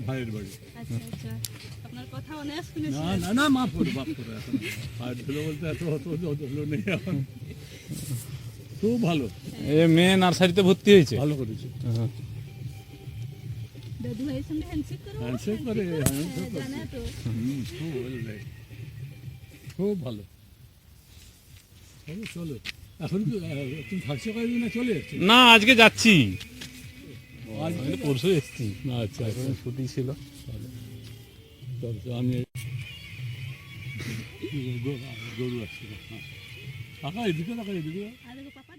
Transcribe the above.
ভাইয়ের বাড়ি। আচ্ছা আচ্ছা, আপনার কথা অনেক শুনেছি। না না না, মাফ করো মাফ করো, এখন আর ধুলো বলতে এত অত ধুলো নেই এখন। খুব ভালো, এ মেয়ে নার্সারিতে ভর্তি হয়েছে। ভালো করেছে। দাদু ভাইয়ের সঙ্গে হ্যান্ডশেক করো। হ্যান্ডশেক করে, হ্যান্ডশেক করে। জানা তো। খুব ভালো, খুব ভালো। চলো চলো, এখন কি তুমি থাকছো কয়েকদিন না চলে এসছো? না, আজকে যাচ্ছি, আজ আমি তো পরশু এসেছি। আচ্ছা আচ্ছা, ছুটি ছিল। চলো আমি গরু আসছে। কাকা এদিকে, কাকা এদিকে। আর দেখো পাপা